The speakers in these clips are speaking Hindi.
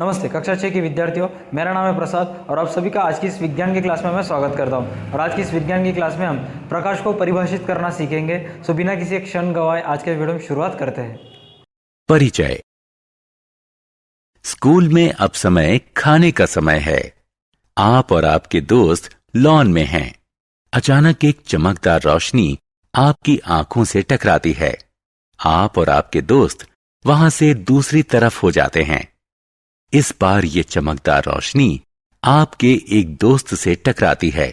नमस्ते कक्षा 6 के विद्यार्थियों, मेरा नाम है प्रसाद और आप सभी का आज की इस विज्ञान की क्लास में मैं स्वागत करता हूं। और आज की इस विज्ञान की क्लास में हम प्रकाश को परिभाषित करना सीखेंगे। सो बिना किसी एक क्षण गवाए आज के वीडियो में शुरुआत करते हैं। परिचय। स्कूल में अब समय खाने का समय है। आप और आपके दोस्त लॉन में हैं। अचानक एक चमकदार रोशनी आपकी आंखों से टकराती है। आप और आपके दोस्त वहां से दूसरी तरफ हो जाते हैं। इस बार ये चमकदार रोशनी आपके एक दोस्त से टकराती है।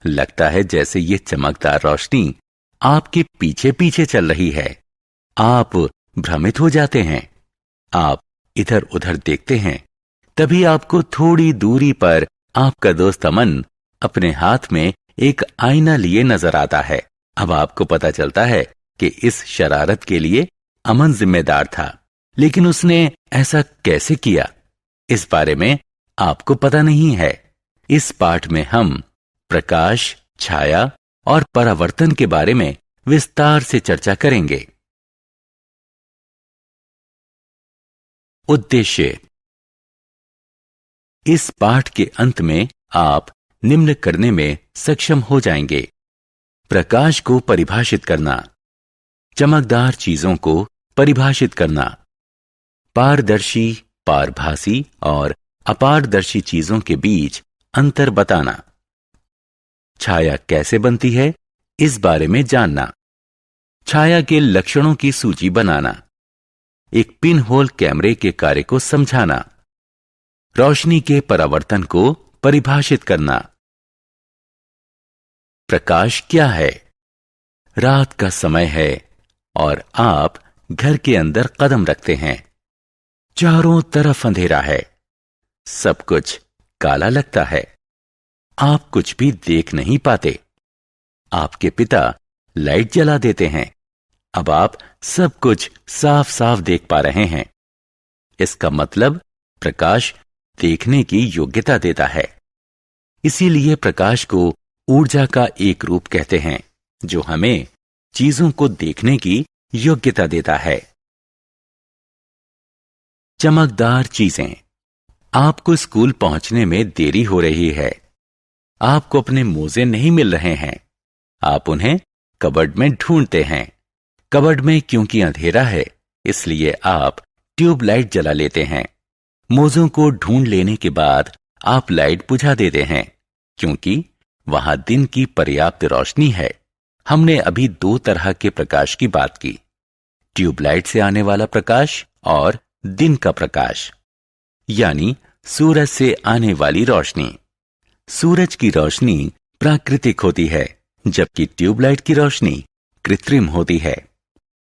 लगता है जैसे ये चमकदार रोशनी आपके पीछे पीछे चल रही है। आप भ्रमित हो जाते हैं। आप इधर उधर देखते हैं। तभी आपको थोड़ी दूरी पर आपका दोस्त अमन अपने हाथ में एक आईना लिए नजर आता है। अब आपको पता चलता है कि इस शरारत के लिए अमन जिम्मेदार था, लेकिन उसने ऐसा कैसे किया, इस बारे में आपको पता नहीं है। इस पाठ में हम प्रकाश, छाया और परावर्तन के बारे में विस्तार से चर्चा करेंगे। उद्देश्य। इस पाठ के अंत में आप निम्न करने में सक्षम हो जाएंगे: प्रकाश को परिभाषित करना, चमकदार चीजों को परिभाषित करना, पारदर्शी, पारभासी और अपारदर्शी चीजों के बीच अंतर बताना, छाया कैसे बनती है इस बारे में जानना, छाया के लक्षणों की सूची बनाना, एक पिन होल कैमरे के कार्य को समझाना, रोशनी के परावर्तन को परिभाषित करना। प्रकाश क्या है? रात का समय है और आप घर के अंदर कदम रखते हैं। चारों तरफ अंधेरा है। सब कुछ काला लगता है। आप कुछ भी देख नहीं पाते। आपके पिता लाइट जला देते हैं। अब आप सब कुछ साफ साफ देख पा रहे हैं। इसका मतलब प्रकाश देखने की योग्यता देता है। इसीलिए प्रकाश को ऊर्जा का एक रूप कहते हैं, जो हमें चीजों को देखने की योग्यता देता है। चमकदार चीजें। आपको स्कूल पहुंचने में देरी हो रही है। आपको अपने मोजे नहीं मिल रहे हैं। आप उन्हें कबर्ड में ढूंढते हैं। कबर्ड में क्योंकि अंधेरा है, इसलिए आप ट्यूबलाइट जला लेते हैं। मोजों को ढूंढ लेने के बाद आप लाइट बुझा देते हैं, क्योंकि वहां दिन की पर्याप्त रोशनी है। हमने अभी दो तरह के प्रकाश की बात की: ट्यूबलाइट से आने वाला प्रकाश और दिन का प्रकाश, यानी सूरज से आने वाली रोशनी। सूरज की रोशनी प्राकृतिक होती है, जबकि ट्यूबलाइट की रोशनी कृत्रिम होती है।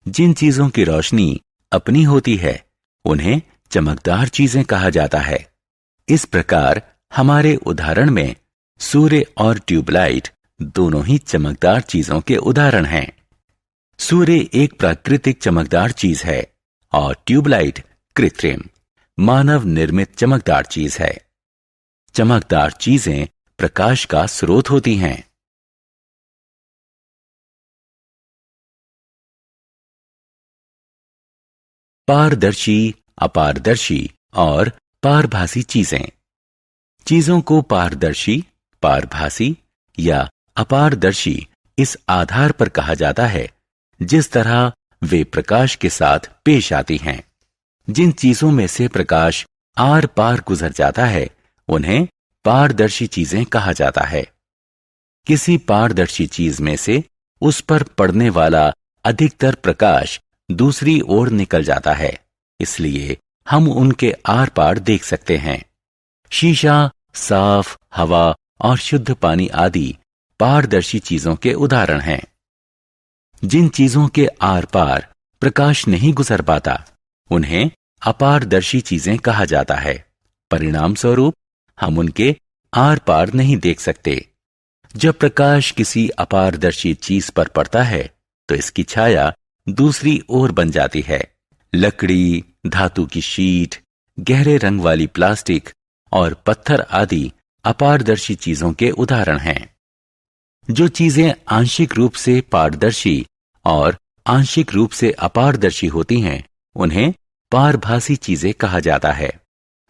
जिन चीजों की रोशनी अपनी होती है, उन्हें चमकदार चीजें कहा जाता है। इस प्रकार हमारे उदाहरण में सूर्य और ट्यूबलाइट दोनों ही चमकदार चीजों के उदाहरण हैं। सूर्य एक प्राकृतिक चमकदार चीज है और ट्यूबलाइट कृत्रिम, मानव निर्मित चमकदार चीज है। चमकदार चीजें प्रकाश का स्रोत होती हैं। पारदर्शी, अपारदर्शी और पारभासी चीजें। चीजों को पारदर्शी, पारभासी या अपारदर्शी इस आधार पर कहा जाता है जिस तरह वे प्रकाश के साथ पेश आती हैं। जिन चीजों में से प्रकाश आर पार गुजर जाता है, उन्हें पारदर्शी चीजें कहा जाता है। किसी पारदर्शी चीज में से उस पर पड़ने वाला अधिकतर प्रकाश दूसरी ओर निकल जाता है, इसलिए हम उनके आर पार देख सकते हैं। शीशा, साफ हवा और शुद्ध पानी आदि पारदर्शी चीजों के उदाहरण हैं। जिन चीजों के आर पार प्रकाश नहीं गुजर पाता, उन्हें अपारदर्शी चीजें कहा जाता है। परिणाम स्वरूप हम उनके आर पार नहीं देख सकते। जब प्रकाश किसी अपारदर्शी चीज पर पड़ता है, तो इसकी छाया दूसरी ओर बन जाती है। लकड़ी, धातु की शीट, गहरे रंग वाली प्लास्टिक और पत्थर आदि अपारदर्शी चीजों के उदाहरण हैं। जो चीजें आंशिक रूप से पारदर्शी और आंशिक रूप से अपारदर्शी होती हैं, उन्हें पारभासी चीजें कहा जाता है।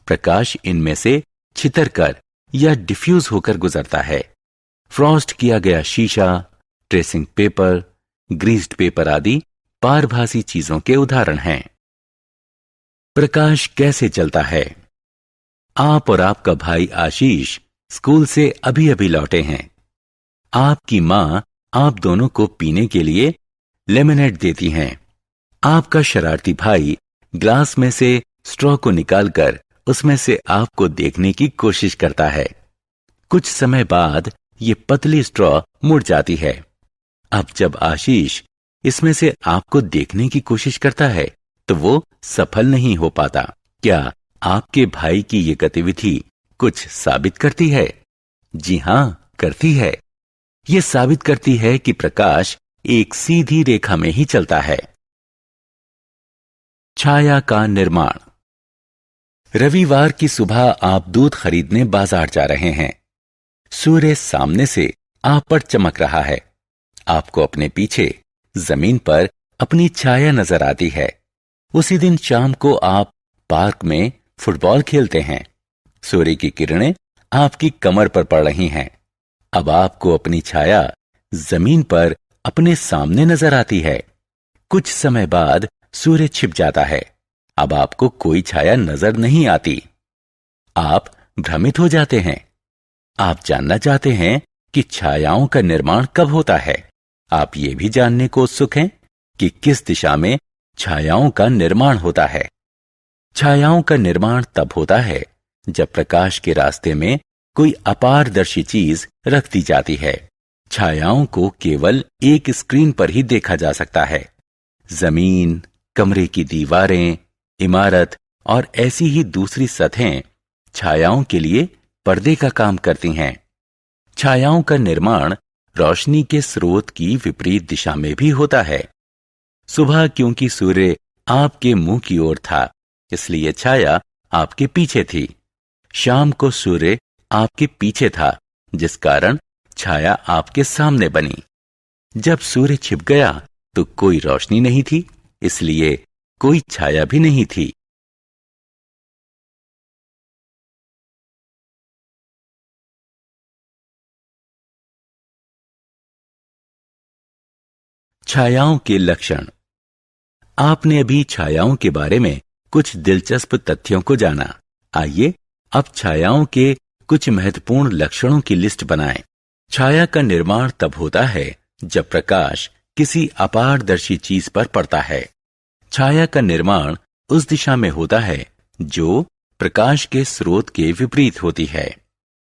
प्रकाश इनमें से छितरकर या डिफ्यूज होकर गुजरता है। फ्रॉस्ट किया गया शीशा, ट्रेसिंग पेपर, ग्रीस्ड पेपर आदि पारभासी चीजों के उदाहरण हैं। प्रकाश कैसे चलता है? आप और आपका भाई आशीष स्कूल से अभी अभी लौटे हैं। आपकी मां आप दोनों को पीने के लिए लेमनेड देती हैं। आपका शरारती भाई ग्लास में से स्ट्रॉ को निकालकर उसमें से आपको देखने की कोशिश करता है। कुछ समय बाद ये पतली स्ट्रॉ मुड़ जाती है। अब जब आशीष इसमें से आपको देखने की कोशिश करता है तो वो सफल नहीं हो पाता। क्या आपके भाई की ये गतिविधि कुछ साबित करती है? जी हां, करती है। ये साबित करती है कि प्रकाश एक सीधी रेखा में ही चलता है। छाया का निर्माण। रविवार की सुबह आप दूध खरीदने बाजार जा रहे हैं। सूर्य सामने से आप पर चमक रहा है। आपको अपने पीछे जमीन पर अपनी छाया नजर आती है। उसी दिन शाम को आप पार्क में फुटबॉल खेलते हैं। सूर्य की किरणें आपकी कमर पर पड़ रही हैं। अब आपको अपनी छाया जमीन पर अपने सामने नजर आती है। कुछ समय बाद सूर्य छिप जाता है। अब आपको कोई छाया नजर नहीं आती। आप भ्रमित हो जाते हैं। आप जानना चाहते हैं कि छायाओं का निर्माण कब होता है। आप ये भी जानने को उत्सुक हैं कि किस दिशा में छायाओं का निर्माण होता है। छायाओं का निर्माण तब होता है जब प्रकाश के रास्ते में कोई अपारदर्शी चीज रख दी जाती है। छायाओं को केवल एक स्क्रीन पर ही देखा जा सकता है। जमीन, कमरे की दीवारें, इमारत और ऐसी ही दूसरी सतहें छायाओं के लिए पर्दे का काम करती हैं। छायाओं का निर्माण रोशनी के स्रोत की विपरीत दिशा में भी होता है। सुबह क्योंकि सूर्य आपके मुंह की ओर था, इसलिए छाया आपके पीछे थी। शाम को सूर्य आपके पीछे था, जिस कारण छाया आपके सामने बनी। जब सूर्य छिप गया तो कोई रोशनी नहीं थी, इसलिए कोई छाया भी नहीं थी। छायाओं के लक्षण। आपने अभी छायाओं के बारे में कुछ दिलचस्प तथ्यों को जाना। आइए अब छायाओं के कुछ महत्वपूर्ण लक्षणों की लिस्ट बनाएं। छाया का निर्माण तब होता है जब प्रकाश किसी अपारदर्शी चीज पर पड़ता है। छाया का निर्माण उस दिशा में होता है जो प्रकाश के स्रोत के विपरीत होती है।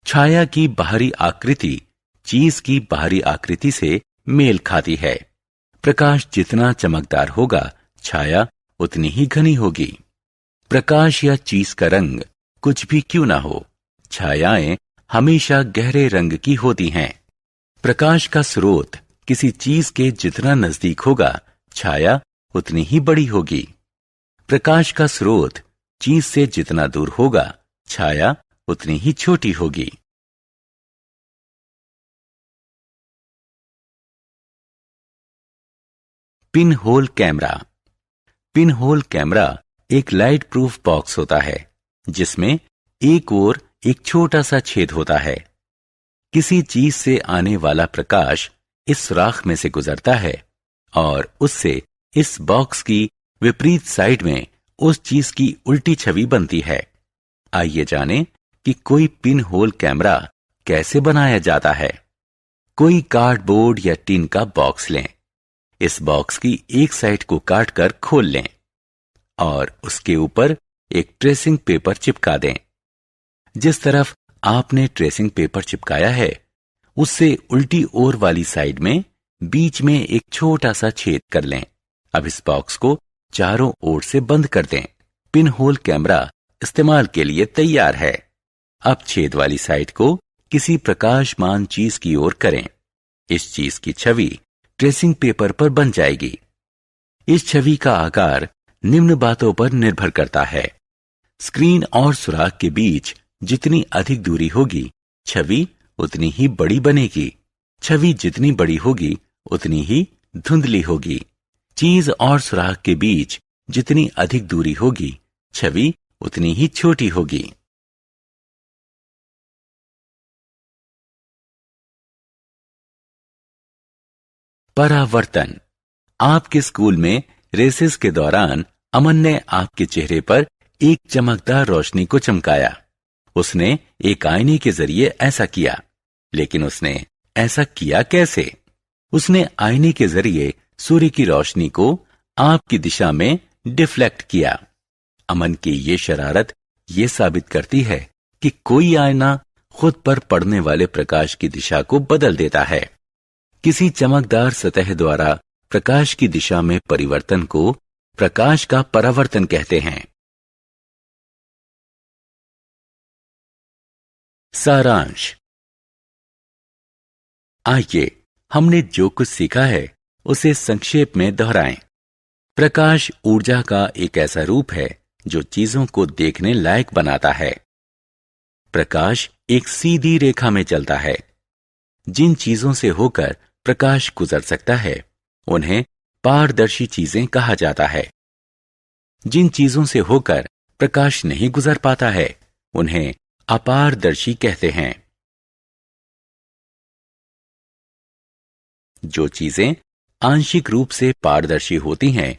छाया की बाहरी आकृति चीज की बाहरी आकृति से मेल खाती है। प्रकाश जितना चमकदार होगा, छाया उतनी ही घनी होगी। प्रकाश या चीज का रंग कुछ भी क्यों ना हो, छायाएं हमेशा गहरे रंग की होती हैं। प्रकाश का स्रोत किसी चीज के जितना नजदीक होगा, छाया उतनी ही बड़ी होगी। प्रकाश का स्रोत चीज से जितना दूर होगा, छाया उतनी ही छोटी होगी। Pin hole camera. Pin hole camera एक लाइट प्रूफ बॉक्स होता है जिसमें एक ओर एक छोटा सा छेद होता है। किसी चीज से आने वाला प्रकाश इस सुराख में से गुजरता है और उससे इस बॉक्स की विपरीत साइड में उस चीज की उल्टी छवि बनती है। आइए जानें कि कोई पिन होल कैमरा कैसे बनाया जाता है। कोई कार्डबोर्ड या टिन का बॉक्स लें। इस बॉक्स की एक साइड को काटकर खोल लें और उसके ऊपर एक ट्रेसिंग पेपर चिपका दें। जिस तरफ आपने ट्रेसिंग पेपर चिपकाया है, उससे उल्टी ओर वाली साइड में बीच में एक छोटा सा छेद कर लें। अब इस बॉक्स को चारों ओर से बंद कर दें। पिन होल कैमरा इस्तेमाल के लिए तैयार है। अब छेद वाली साइड को किसी प्रकाशमान चीज की ओर करें। इस चीज की छवि ट्रेसिंग पेपर पर बन जाएगी। इस छवि का आकार निम्न बातों पर निर्भर करता है। स्क्रीन और सुराख के बीच जितनी अधिक दूरी होगी, छवि उतनी ही बड़ी बनेगी। छवि जितनी बड़ी होगी, उतनी ही धुंधली होगी। चीज और सुराख के बीच जितनी अधिक दूरी होगी, छवि उतनी ही छोटी होगी। परावर्तन। आपके स्कूल में रेसेस के दौरान अमन ने आपके चेहरे पर एक चमकदार रोशनी को चमकाया। उसने एक आईने के जरिए ऐसा किया, लेकिन उसने ऐसा किया कैसे? उसने आईने के जरिए सूर्य की रोशनी को आपकी दिशा में डिफ्लेक्ट किया। अमन की ये शरारत ये साबित करती है कि कोई आईना खुद पर पड़ने वाले प्रकाश की दिशा को बदल देता है। किसी चमकदार सतह द्वारा प्रकाश की दिशा में परिवर्तन को प्रकाश का परावर्तन कहते हैं। सारांश। आइए हमने जो कुछ सीखा है उसे संक्षेप में दोहराएं। प्रकाश ऊर्जा का एक ऐसा रूप है जो चीजों को देखने लायक बनाता है। प्रकाश एक सीधी रेखा में चलता है। जिन चीजों से होकर प्रकाश गुजर सकता है उन्हें पारदर्शी चीजें कहा जाता है। जिन चीजों से होकर प्रकाश नहीं गुजर पाता है उन्हें अपारदर्शी कहते हैं। जो चीजें आंशिक रूप से पारदर्शी होती हैं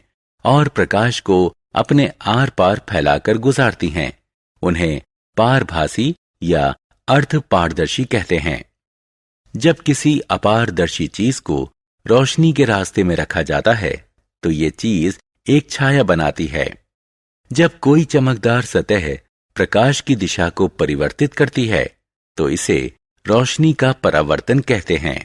और प्रकाश को अपने आर पार फैलाकर गुजारती हैं उन्हें पारभासी या अर्धपारदर्शी कहते हैं। जब किसी अपारदर्शी चीज को रोशनी के रास्ते में रखा जाता है तो ये चीज एक छाया बनाती है। जब कोई चमकदार सतह प्रकाश की दिशा को परिवर्तित करती है तो इसे रोशनी का परावर्तन कहते हैं।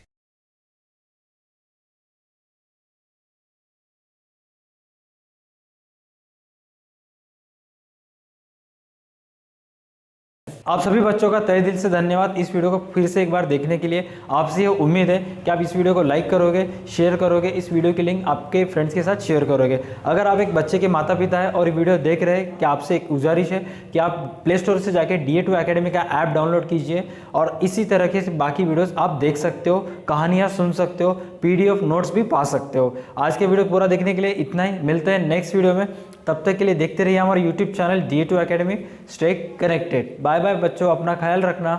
आप सभी बच्चों का तहे दिल से धन्यवाद इस वीडियो को फिर से एक बार देखने के लिए। आपसे ये उम्मीद है कि आप इस वीडियो को लाइक करोगे, शेयर करोगे, इस वीडियो की लिंक आपके फ्रेंड्स के साथ शेयर करोगे। अगर आप एक बच्चे के माता पिता है और ये वीडियो देख रहे हैं कि आपसे एक गुजारिश है कि आप प्ले स्टोर से जाके DA2 एकेडमी का ऐप डाउनलोड कीजिए और इसी तरह के बाकी वीडियोज़ आप देख सकते हो, कहानियाँ सुन सकते हो, PDF नोट्स भी पा सकते हो। आज के वीडियो पूरा देखने के लिए इतना ही। मिलते हैं नेक्स्ट वीडियो में। तब तक के लिए देखते रहिए हमारा YouTube channel DA2 academy. Stay connected. Bye bye बच्चों, अपना ख्याल रखना।